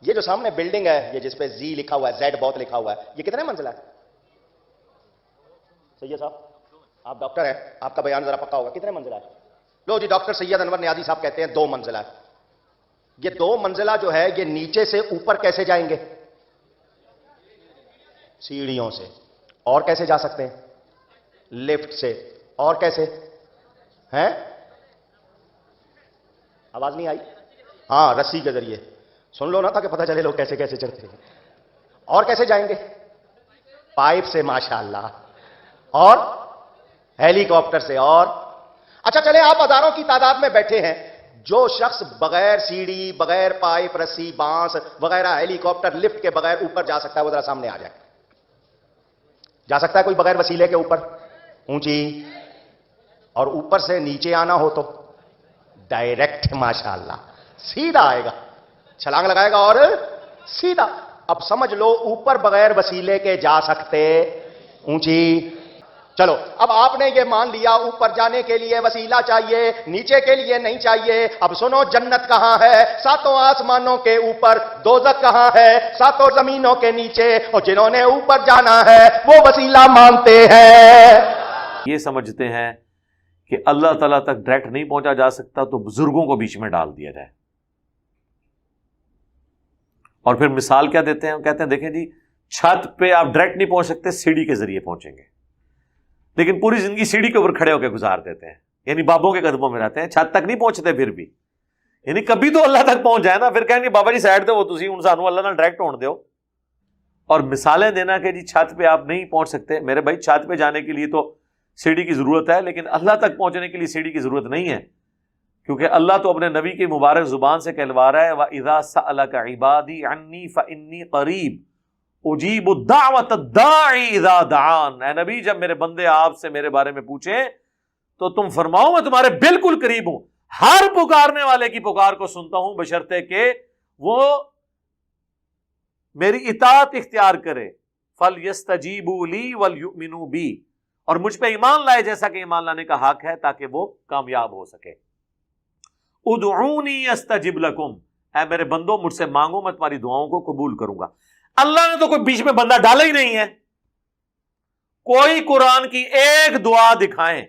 یہ جو سامنے بلڈنگ ہے، یہ جس پہ زی لکھا ہوا ہے، زیڈ بہت لکھا ہوا ہے، یہ کتنے منزلہ ہے؟ سید صاحب آپ ڈاکٹر ہیں، آپ کا بیان ذرا پکا ہوگا، کتنے منزلہ ہے؟ لو جی، ڈاکٹر سید انور نیازی صاحب کہتے ہیں 2 منزلہ ہے۔ یہ 2 منزلہ جو ہے یہ نیچے سے اوپر کیسے جائیں گے؟ سیڑھیوں سے۔ اور کیسے جا سکتے ہیں؟ لفٹ سے۔ اور کیسے ہیں؟ آواز نہیں آئی؟ ہاں، رسی کے ذریعے۔ سن لو نا تاکہ پتہ چلے لوگ کیسے کیسے چڑھتے ہیں۔ اور کیسے جائیں گے؟ پائپ سے، ماشاءاللہ۔ اور ہیلی کاپٹر سے۔ اور اچھا چلے، آپ ہزاروں کی تعداد میں بیٹھے ہیں، جو شخص بغیر سیڑھی، بغیر پائپ، رسی، بانس وغیرہ، ہیلی کاپٹر، لفٹ کے بغیر اوپر جا سکتا ہے، وہ ذرا سامنے آ جائے۔ جا سکتا ہے کوئی بغیر وسیلے کے اوپر؟ اونچی۔ اور اوپر سے نیچے آنا ہو تو ڈائریکٹ، ماشاءاللہ، سیدھا آئے گا، چھلانگ لگائے گا اور سیدھا۔ اب سمجھ لو اوپر بغیر وسیلے کے جا سکتے، اونچی۔ چلو اب آپ نے یہ مان لیا اوپر جانے کے لیے وسیلہ چاہیے، نیچے کے لیے نہیں چاہیے۔ اب سنو، جنت کہاں ہے؟ 7 آسمانوں کے اوپر۔ دوزخ کہاں ہے؟ 7 زمینوں کے نیچے۔ اور جنہوں نے اوپر جانا ہے وہ وسیلہ مانتے ہیں۔ یہ سمجھتے ہیں کہ اللہ تعالیٰ تک ڈائریکٹ نہیں پہنچا جا سکتا تو بزرگوں کو بیچ میں ڈال دیا جائے۔ اور پھر مثال کیا دیتے ہیں؟ کہتے ہیں دیکھیں جی، چھت پہ آپ ڈائریکٹ نہیں پہنچ سکتے، سیڑھی کے ذریعے پہنچیں گے، لیکن پوری زندگی سیڑھی کے اوپر کھڑے ہو کے گزار دیتے ہیں، یعنی بابوں کے قدموں میں رہتے ہیں، چھت تک نہیں پہنچتے پھر بھی۔ یعنی کبھی تو اللہ تک پہنچ جائے نا، پھر کہیں گے بابا جی سائڈ تے وہ تسی ہن سانو اللہ نال ڈائریکٹ ہون دیو۔ اور مثالیں دینا کہ جی چھت پہ آپ نہیں پہنچ سکتے، میرے بھائی چھت پہ جانے کے لیے تو سیڑھی کی ضرورت ہے، لیکن اللہ تک پہنچنے کے لیے سیڑھی کی ضرورت نہیں ہے، کیونکہ اللہ تو اپنے نبی کی مبارک زبان سے کہلوا رہا ہے وَإِذَا سَأَلَكَ عِبَادِي عَنِّي فَإِنِّي قَرِيبٌ اجیب الدعوۃ الداعی اذا دعان۔ اے نبی، جب میرے بندے آپ سے میرے بارے میں پوچھیں تو تم فرماؤ میں تمہارے بالکل قریب ہوں، ہر پکارنے والے کی پکار کو سنتا ہوں، بشرطے کہ وہ میری اطاعت اختیار کرے۔ فَلْيَسْتَجِيبُوا لِي وَلْيُؤْمِنُوا بِي، اور مجھ پہ ایمان لائے جیسا کہ ایمان لانے کا حق ہے، تاکہ وہ کامیاب ہو سکے۔ ادعونی استجب لکم، اے میرے بندو مجھ سے مانگو، میں تمہاری دعاؤں کو قبول کروں گا۔ اللہ نے تو کوئی بیچ میں بندہ ڈالا ہی نہیں ہے۔ کوئی قرآن کی ایک دعا دکھائیں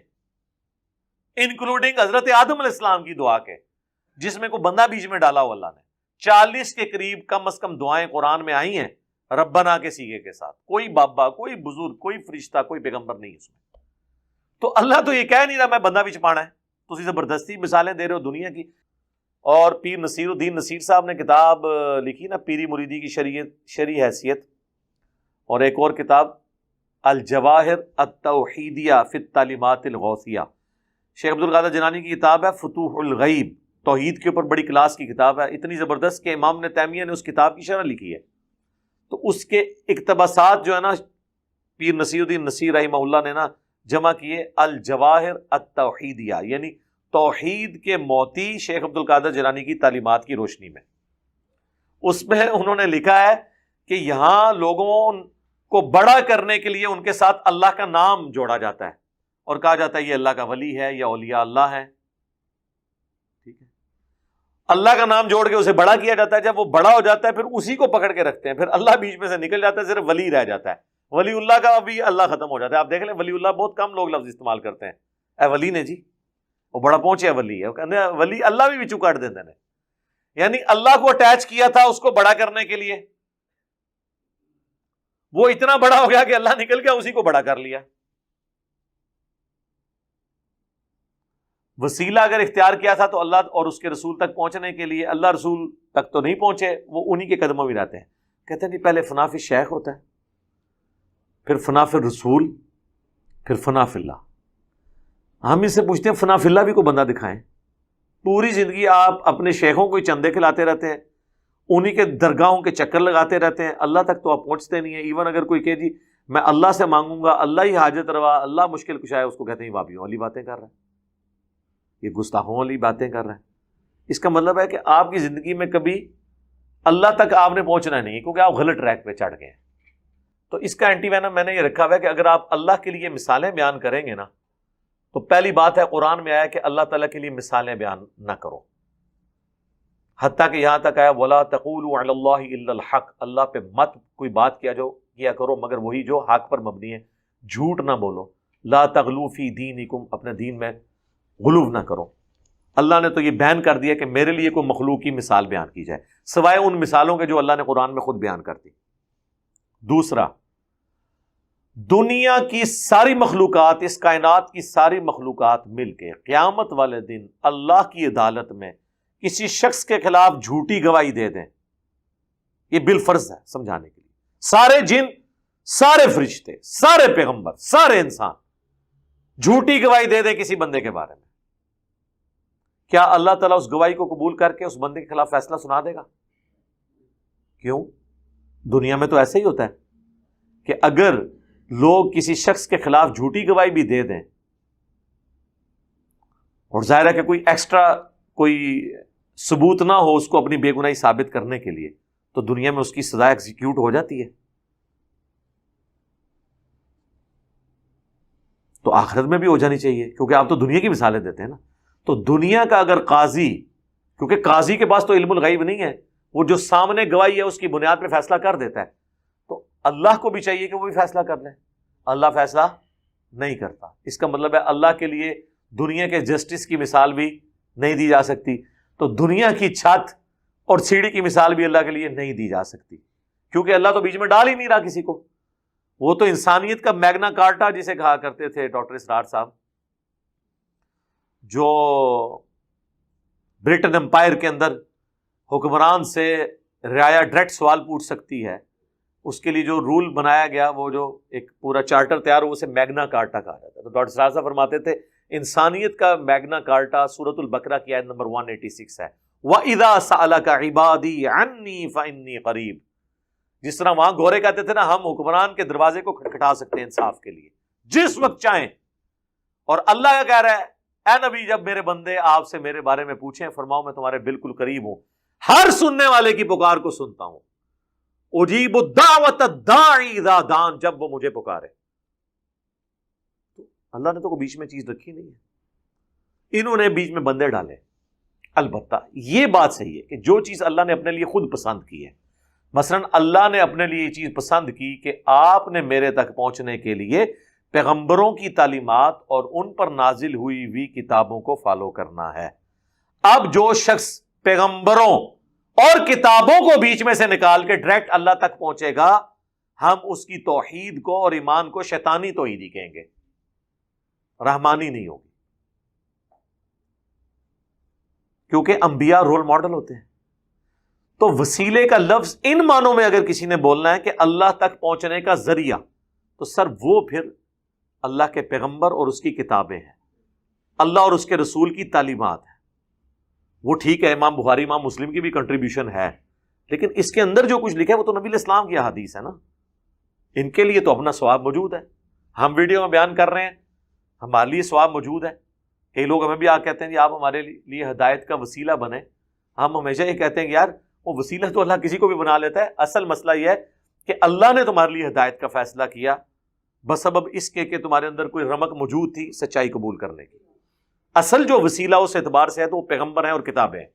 انکلوڈنگ حضرت آدم علیہ السلام کی دعا کے جس میں کوئی بندہ بیچ میں ڈالا ہو اللہ نے۔ 40 کے قریب کم از کم دعائیں قرآن میں آئی ہیں ربنا کے سیغے کے ساتھ۔ کوئی بابا، کوئی بزرگ، کوئی فرشتہ، کوئی پیغمبر نہیں اس میں۔ تو اللہ تو یہ کہہ نہیں رہا میں بندہ بیچ پانا ہے، تسی زبردستی مثالیں دے رہے ہو دنیا کی۔ اور پیر نصیر الدین نصیر صاحب نے کتاب لکھی نا پیری مریدی کی شرعی حیثیت، اور ایک اور کتاب الجواہر التوحیدیہ فی التعلیمات الغوثیہ، شیخ عبد القادر جیلانی کی کتاب ہے فتوح الغیب، توحید کے اوپر بڑی کلاس کی کتاب ہے، اتنی زبردست کہ امام ابن تیمیہ نے اس کتاب کی شرح لکھی ہے۔ تو اس کے اقتباسات جو ہے نا پیر نصیر الدین نصیر رحمہ اللہ نے نا جمع کیے الجواہر التوحیدیہ، یعنی توحید کے موتی شیخ عبد القادر جیلانی کی تعلیمات کی روشنی میں۔ اس میں انہوں نے لکھا ہے کہ یہاں لوگوں کو بڑا کرنے کے لیے ان کے ساتھ اللہ کا نام جوڑا جاتا ہے اور کہا جاتا ہے یہ اللہ کا ولی ہے یا اولیاء اللہ ہے، ٹھیک ہے۔ اللہ کا نام جوڑ کے اسے بڑا کیا جاتا ہے، جب وہ بڑا ہو جاتا ہے پھر اسی کو پکڑ کے رکھتے ہیں، پھر اللہ بیچ میں سے نکل جاتا ہے، صرف ولی رہ جاتا ہے۔ ولی اللہ کا بھی اللہ ختم ہو جاتا ہے۔ آپ دیکھ لیں ولی اللہ بہت کم لوگ لفظ استعمال کرتے ہیں، اے ولی نے جی وہ بڑا پہنچے ولی ہے، وہ کہتے ہیں ولی اللہ بھی بچو کاٹ دیتے ہیں، یعنی اللہ کو اٹیچ کیا تھا اس کو بڑا کرنے کے لیے، وہ اتنا بڑا ہو گیا کہ اللہ نکل گیا اسی کو بڑا کر لیا۔ وسیلہ اگر اختیار کیا تھا تو اللہ اور اس کے رسول تک پہنچنے کے لیے، اللہ رسول تک تو نہیں پہنچے، وہ انہی کے قدموں میں رہتے ہیں۔ کہتے ہیں کہ پہلے فنا فی الشیخ ہوتا ہے، پھر فنا فی الرسول، پھر فنا فی اللہ۔ ہم اس سے پوچھتے ہیں فنا فی اللہ بھی کوئی بندہ دکھائیں۔ پوری زندگی آپ اپنے شیخوں کو ہی چندے کھلاتے رہتے ہیں، انہی کے درگاہوں کے چکر لگاتے رہتے ہیں، اللہ تک تو آپ پہنچتے نہیں ہیں۔ ایون اگر کوئی کہ جی میں اللہ سے مانگوں گا، اللہ ہی حاجت روا، اللہ مشکل کشا ہے، اس کو کہتے ہیں وابیوں والی باتیں کر رہا ہے، یہ گستاخوں والی باتیں کر رہا ہے۔ اس کا مطلب ہے کہ آپ کی زندگی میں کبھی اللہ تک آپ نے پہنچنا نہیں ہے، کیونکہ آپ غلط ٹریک پہ چڑھ گئے ہیں۔ تو اس کا اینٹی وینم میں نے یہ رکھا ہوا ہے کہ اگر آپ اللہ کے لیے مثالیں بیان کریں گے نا، تو پہلی بات ہے قرآن میں آیا کہ اللہ تعالیٰ کے لیے مثالیں بیان نہ کرو۔ حتیٰ کہ یہاں تک آیا وَلَا تَقُولُوا عَلَى اللَّهِ إِلَّا الْحَقِّ، اللہ پہ مت کوئی بات کیا کرو مگر وہی جو حق پر مبنی ہے، جھوٹ نہ بولو. لا تغلو فی دینکم، اپنے دین میں غلو نہ کرو. اللہ نے تو یہ بیان کر دیا کہ میرے لیے کوئی مخلوق کی مثال بیان کی جائے سوائے ان مثالوں کے جو اللہ نے قرآن میں خود بیان کر دی. دوسرا، دنیا کی ساری مخلوقات، اس کائنات کی ساری مخلوقات مل کے قیامت والے دن اللہ کی عدالت میں کسی شخص کے خلاف جھوٹی گواہی دے دیں، یہ بالفرض ہے سمجھانے کے لیے. سارے جن، سارے فرشتے، سارے پیغمبر، سارے انسان جھوٹی گواہی دے دیں کسی بندے کے بارے میں، کیا اللہ تعالیٰ اس گواہی کو قبول کر کے اس بندے کے خلاف فیصلہ سنا دے گا؟ کیوں؟ دنیا میں تو ایسا ہی ہوتا ہے کہ اگر لوگ کسی شخص کے خلاف جھوٹی گواہی بھی دے دیں اور ظاہر ہے کہ کوئی ایکسٹرا کوئی ثبوت نہ ہو اس کو اپنی بے گناہی ثابت کرنے کے لیے، تو دنیا میں اس کی سزا ایگزیکیوٹ ہو جاتی ہے. تو آخرت میں بھی ہو جانی چاہیے، کیونکہ آپ تو دنیا کی مثالیں دیتے ہیں نا. تو دنیا کا اگر قاضی، کیونکہ قاضی کے پاس تو علم الغیب نہیں ہے، وہ جو سامنے گواہی ہے اس کی بنیاد پہ فیصلہ کر دیتا ہے، تو اللہ کو بھی چاہیے کہ وہ بھی فیصلہ کر لیں. اللہ فیصلہ نہیں کرتا. اس کا مطلب ہے اللہ کے لیے دنیا کے جسٹس کی مثال بھی نہیں دی جا سکتی، تو دنیا کی چھت اور سیڑھی کی مثال بھی اللہ کے لیے نہیں دی جا سکتی، کیونکہ اللہ تو بیچ میں ڈال ہی نہیں رہا کسی کو. وہ تو انسانیت کا میگنا کارٹا جسے کہا کرتے تھے ڈاکٹر اسرار صاحب، جو برٹن امپائر کے اندر حکمران سے رعایا ڈائریکٹ سوال پوچھ سکتی ہے، اس کے لیے جو رول بنایا گیا، وہ جو ایک پورا چارٹر تیار ہو، اسے میگنا کارٹا کہا جاتا ہے. تو ڈاکٹر اسرار صاحب فرماتے تھے انسانیت کا میگنا کارٹا سورۃ البقرہ کی آیت نمبر 186 ہے، وَإِذَا سَأَلَكَ عِبَادِي عَنِّي فَإِنِّي قَرِيبٌ. جس طرح وہاں گورے کہتے تھے نا، ہم حکمران کے دروازے کو کھٹکھٹا سکتے ہیں انصاف کے لیے جس وقت چاہیں، اور اللہ کا کہہ رہا ہے اے نبی جب میرے بندے آپ سے میرے بارے میں پوچھیں فرماؤ میں تمہارے بالکل قریب ہوں، ہر سننے والے کی پکار کو سنتا ہوں. اجیب الدعوۃ الداعی اذا دعان، جب وہ مجھے پکارے. تو اللہ نے تو کوئی بیچ میں چیز رکھی نہیں ہے، انہوں نے بیچ میں بندے ڈالے. البتہ یہ بات صحیح ہے کہ جو چیز اللہ نے اپنے لیے خود پسند کی ہے، مثلا اللہ نے اپنے لیے یہ چیز پسند کی کہ آپ نے میرے تک پہنچنے کے لیے پیغمبروں کی تعلیمات اور ان پر نازل ہوئی ہوئی کتابوں کو فالو کرنا ہے. اب جو شخص پیغمبروں اور کتابوں کو بیچ میں سے نکال کے ڈائریکٹ اللہ تک پہنچے گا، ہم اس کی توحید کو اور ایمان کو شیطانی توحید ہی کہیں گے، رحمانی نہیں ہوگی. کیونکہ انبیاء رول ماڈل ہوتے ہیں. تو وسیلے کا لفظ ان معنوں میں اگر کسی نے بولنا ہے کہ اللہ تک پہنچنے کا ذریعہ، تو سر وہ پھر اللہ کے پیغمبر اور اس کی کتابیں ہیں، اللہ اور اس کے رسول کی تعلیمات ہیں. وہ ٹھیک ہے امام بخاری امام مسلم کی بھی کنٹریبیوشن ہے، لیکن اس کے اندر جو کچھ لکھا ہے وہ تو نبی الاسلام کی احادیث ہے نا. ان کے لیے تو اپنا ثواب موجود ہے. ہم ویڈیو میں بیان کر رہے ہیں، ہمارے لیے ثواب موجود ہے. کئی لوگ ہمیں بھی آ کہتے ہیں جی آپ ہمارے لیے ہدایت کا وسیلہ بنے. ہم ہمیشہ یہ کہتے ہیں کہ یار وہ وسیلہ تو اللہ کسی کو بھی بنا لیتا ہے. اصل مسئلہ یہ ہے کہ اللہ نے تمہارے لیے ہدایت کا فیصلہ کیا بسبب اس کے کہ تمہارے اندر کوئی رمق موجود تھی سچائی قبول کرنے کی. اصل جو وسیلہ اس اعتبار سے ہے تو وہ پیغمبر ہیں اور کتابیں ہیں.